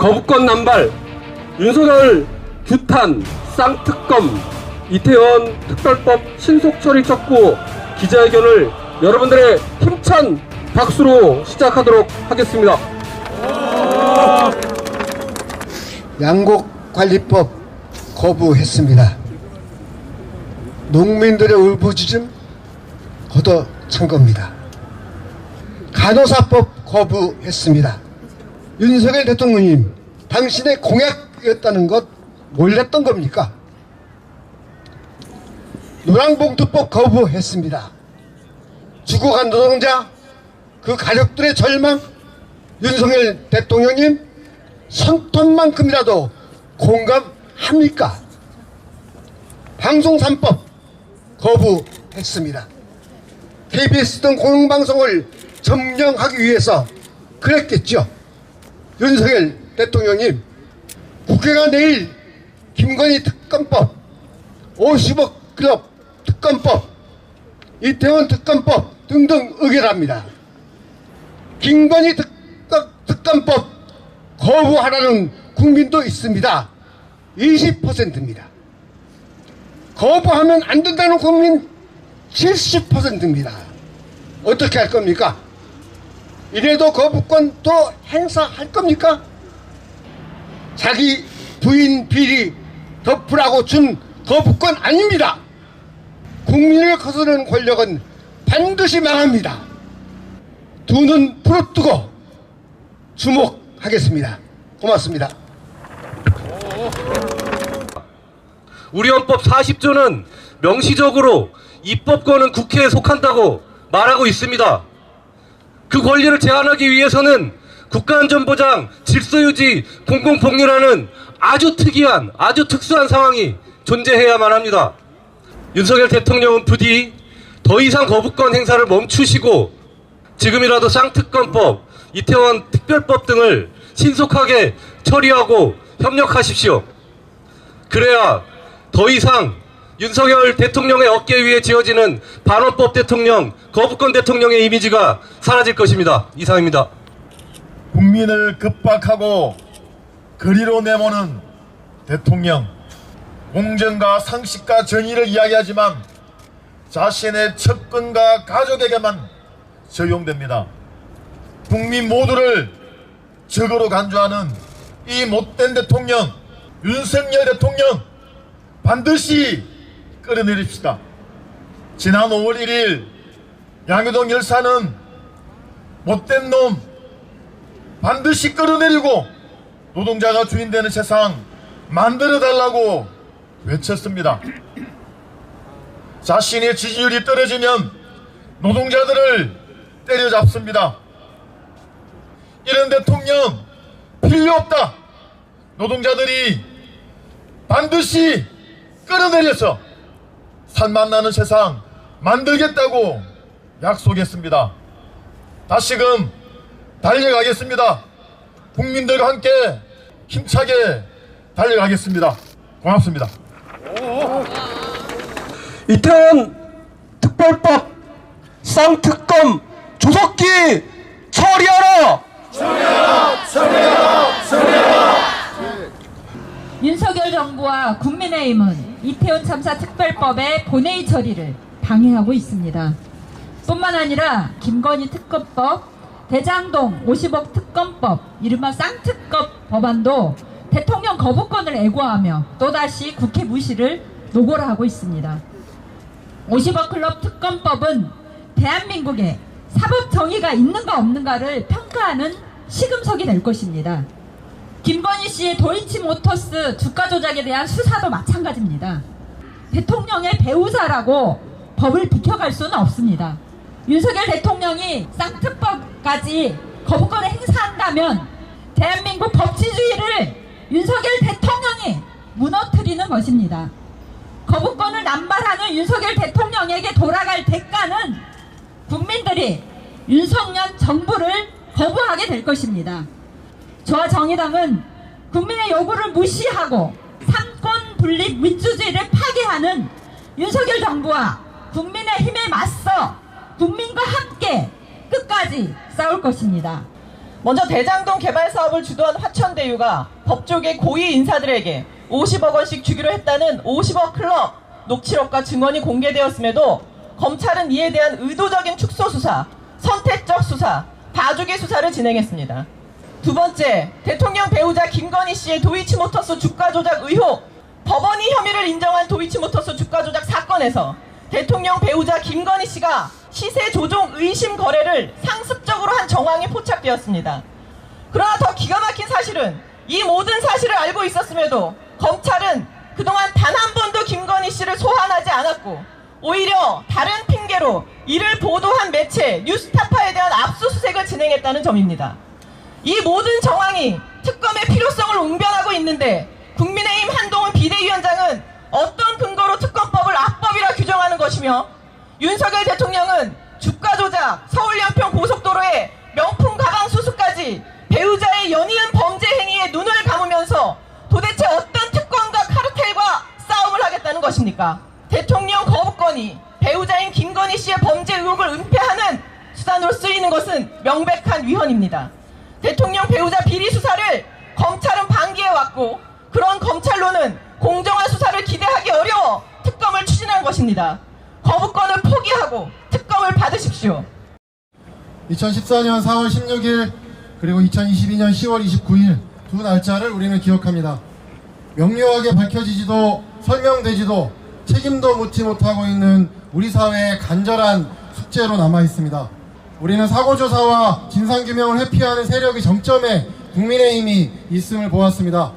거부권 남발, 윤석열 규탄, 쌍특검, 이태원 특별법 신속 처리 촉구 기자회견을 여러분들의 힘찬 박수로 시작하도록 하겠습니다. 양곡관리법 거부했습니다. 농민들의 울부짖음 걷어찬 겁니다. 간호사법 거부했습니다. 윤석열 대통령님, 당신의 공약이었다는 것 몰랐던 겁니까? 노란봉투법 거부했습니다. 죽어간 노동자, 그 가족들의 절망, 윤석열 대통령님 손톱만큼이라도 공감합니까? 방송 3법 거부했습니다. KBS 등 공영방송을 점령하기 위해서 그랬겠죠. 윤석열 대통령님, 국회가 내일 김건희 특검법, 50억 클럽 특검법, 이태원 특검법 등등 의결합니다. 김건희 특검법 거부하라는 국민도 있습니다. 20%입니다. 거부하면 안 된다는 국민 70%입니다. 어떻게 할 겁니까? 이래도 거부권 또 행사할 겁니까? 자기 부인 비리 덮으라고 준 거부권 아닙니다. 국민을 거스르는 권력은 반드시 망합니다. 두 눈 부릅뜨고 주목하겠습니다. 고맙습니다. 우리 헌법 40조는 명시적으로 입법권은 국회에 속한다고 말하고 있습니다. 그 권리를 제한하기 위해서는 국가안전보장, 질서유지, 공공복리라는 아주 특이한, 아주 특수한 상황이 존재해야만 합니다. 윤석열 대통령은 부디 더 이상 거부권 행사를 멈추시고 지금이라도 쌍특검법, 이태원 특별법 등을 신속하게 처리하고 협력하십시오. 그래야 더 이상 윤석열 대통령의 어깨 위에 지어지는 반헌법 대통령, 거부권 대통령의 이미지가 사라질 것입니다. 이상입니다. 국민을 급박하고 거리로 내모는 대통령, 공정과 상식과 정의를 이야기하지만 자신의 측근과 가족에게만 적용됩니다. 국민 모두를 적으로 간주하는 이 못된 대통령, 윤석열 대통령 반드시 끌어내립시다. 지난 5월 1일 양효동 열사는 못된 놈 반드시 끌어내리고 노동자가 주인되는 세상 만들어달라고 외쳤습니다. 자신의 지지율이 떨어지면 노동자들을 때려잡습니다. 이런 대통령 필요 없다. 노동자들이 반드시 끌어내려서 살맛 나는 세상 만들겠다고 약속했습니다. 다시금 달려가겠습니다. 국민들과 함께 힘차게 달려가겠습니다. 고맙습니다. 이태원 특별법 쌍특검 조속히 처리하라! 윤석열 정부와 국민의힘은 이태원 참사 특별법의 본회의 처리를 방해하고 있습니다. 뿐만 아니라 김건희 특검법, 대장동 50억 특검법, 이른바 쌍특검 법안도 대통령 거부권을 애고하며 또다시 국회 무시를 노고를 하고 있습니다. 50억 클럽 특검법은 대한민국에 사법 정의가 있는가 없는가를 평가하는 시금석이 될 것입니다. 김건희 씨의 도이치모터스 주가 조작에 대한 수사도 마찬가지입니다. 대통령의 배우자라고 법을 비켜갈 수는 없습니다. 윤석열 대통령이 쌍특법까지 거부권을 행사한다면 대한민국 법치주의를 윤석열 대통령이 무너뜨리는 것입니다. 거부권을 남발하는 윤석열 대통령에게 돌아갈 대가는 국민들이 윤석열 정부를 거부하게 될 것입니다. 저와 정의당은 국민의 요구를 무시하고 삼권 분립 민주주의를 파괴하는 윤석열 정부와 국민의힘에 맞서 국민과 함께 끝까지 싸울 것입니다. 먼저 대장동 개발 사업을 주도한 화천대유가 법조계 고위 인사들에게 50억 원씩 주기로 했다는 50억 클럽 녹취록과 증언이 공개되었음에도 검찰은 이에 대한 의도적인 축소 수사, 선택적 수사, 봐주기 수사를 진행했습니다. 두 번째, 대통령 배우자 김건희 씨의 도이치모터스 주가 조작 의혹, 법원이 혐의를 인정한 도이치모터스 주가 조작 사건에서 대통령 배우자 김건희 씨가 시세 조종 의심 거래를 상습적으로 한 정황이 포착되었습니다. 그러나 더 기가 막힌 사실은 이 모든 사실을 알고 있었음에도 검찰은 그동안 단 한 번도 김건희 씨를 소환하지 않았고 오히려 다른 핑계로 이를 보도한 매체 뉴스타파에 대한 압수수색을 진행했다는 점입니다. 이 모든 정황이 특검의 필요성을 웅변하고 있는데 국민의힘 한동훈 비대위원장은 어떤 근거로 특검법을 악법이라 규정하는 것이며 윤석열 대통령은 주가 조작, 서울 양평 고속도로의 명품 가방 수수까지 배우자의 연이은 범죄 행위에 눈을 감으면서 도대체 어떤 특권과 카르텔과 싸움을 하겠다는 것입니까? 대통령 거부권이 배우자인 김건희 씨의 범죄 의혹을 은폐하는 수단으로 쓰이는 것은 명백한 위헌입니다. 대통령 배우자 비리 수사를 검찰은 방기해왔고 그런 검찰로는 공정한 수사를 기대하기 어려워 특검을 추진한 것입니다. 거부권을 포기하고 특검을 받으십시오. 2014년 4월 16일 그리고 2022년 10월 29일 두 날짜를 우리는 기억합니다. 명료하게 밝혀지지도 설명되지도 책임도 묻지 못하고 있는 우리 사회의 간절한 숙제로 남아 있습니다. 우리는 사고조사와 진상규명을 회피하는 세력의 정점에 국민의힘이 있음을 보았습니다.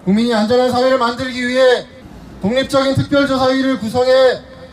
국민이 안전한 사회를 만들기 위해 독립적인 특별조사위를 구성해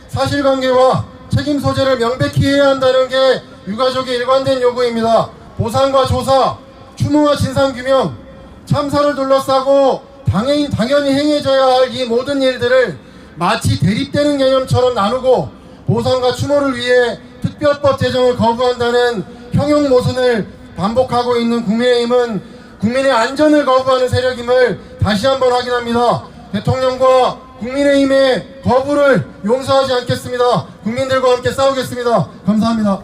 사실관계와 책임 소재를 명백히 해야 한다는 게 유가족의 일관된 요구입니다. 보상과 조사, 추모와 진상규명, 참사를 둘러싸고 당연히 행해져야 할 이 모든 일들을 마치 대립되는 개념처럼 나누고 보상과 추모를 위해 특별법 제정을 거부한다는 형용 모순을 반복하고 있는 국민의힘은 국민의 안전을 거부하는 세력임을 다시 한번 확인합니다. 대통령과 국민의힘의 거부를 용서하지 않겠습니다. 국민들과 함께 싸우겠습니다. 감사합니다.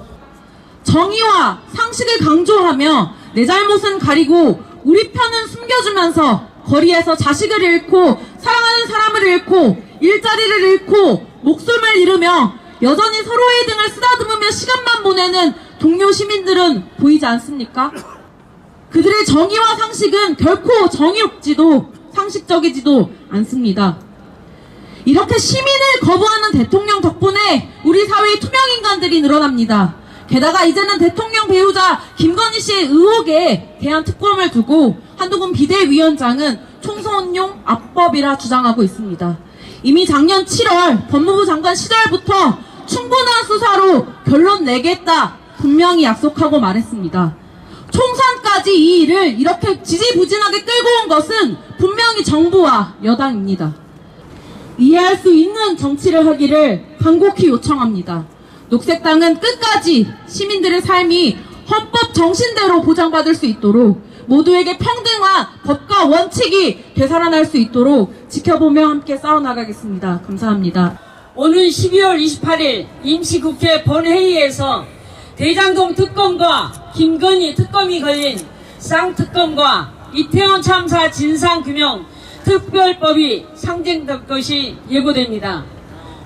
정의와 상식을 강조하며 내 잘못은 가리고 우리 편은 숨겨주면서 거리에서 자식을 잃고 사랑하는 사람을 잃고 일자리를 잃고 목숨을 잃으며 여전히 서로의 등을 쓰다듬으며 시간만 보내는 동료 시민들은 보이지 않습니까? 그들의 정의와 상식은 결코 정의롭지도 상식적이지도 않습니다. 이렇게 시민을 거부하는 대통령 덕분에 우리 사회의 투명인간들이 늘어납니다. 게다가 이제는 대통령 배우자 김건희 씨의 의혹에 대한 특검을 두고 한동훈 비대위원장은 총선용 악법이라 주장하고 있습니다. 이미 작년 7월 법무부 장관 시절부터 충분한 수사로 결론 내겠다 분명히 약속하고 말했습니다. 총선까지 이 일을 이렇게 지지부진하게 끌고 온 것은 분명히 정부와 여당입니다. 이해할 수 있는 정치를 하기를 간곡히 요청합니다. 녹색당은 끝까지 시민들의 삶이 헌법 정신대로 보장받을 수 있도록 모두에게 평등한 법과 원칙이 되살아날 수 있도록 지켜보며 함께 싸워나가겠습니다. 감사합니다. 오는 12월 28일 임시국회 본회의에서 대장동 특검과 김건희 특검이 걸린 쌍특검과 이태원 참사 진상규명 특별법이 상정될 것이 예고됩니다.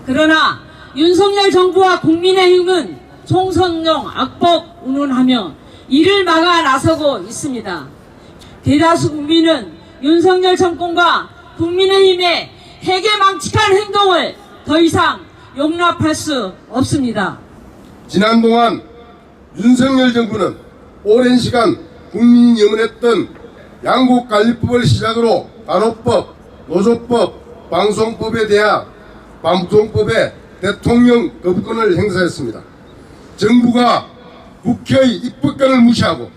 그러나 윤석열 정부와 국민의힘은 총선용 악법 운운하며 이를 막아 나서고 있습니다. 대다수 국민은 윤석열 정권과 국민의힘의 해괴망측한 행동을 더 이상 용납할 수 없습니다. 지난 동안 윤석열 정부는 오랜 시간 국민이 염원했던 양국관리법을 시작으로 간호법, 노조법, 방송법에 대한 방송법에 대통령 거부권을 행사했습니다. 정부가 국회의 입법권을 무시하고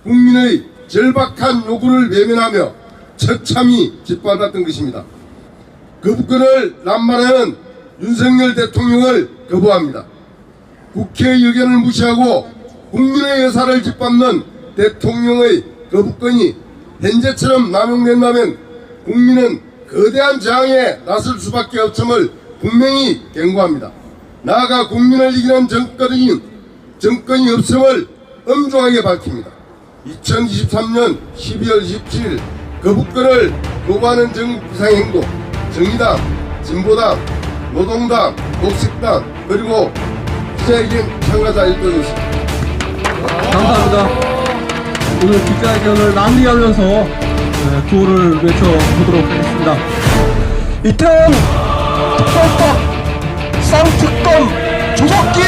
국민의 절박한 요구를 외면하며 처참히 짓밟았던 것입니다. 거부권을 남발하는 윤석열 대통령을 거부합니다. 국회의 의견을 무시하고 국민의 의사를 짓밟는 대통령의 거부권이 현재처럼 남용된다면 국민은 거대한 저항에 나설 수밖에 없음을 분명히 경고합니다. 나아가 국민을 이기는 정권이 없음을 엄중하게 밝힙니다. 2023년 12월 27일 거부권을 거부하는 정비상행동 정의당, 진보당, 노동당, 녹색당 그리고 기자회견 참가자일 것입니다. 감사합니다. 오늘 기자회견을 마무리하면서 구호를 외쳐보도록 하겠습니다. 이태원 특별법 쌍특검 조속기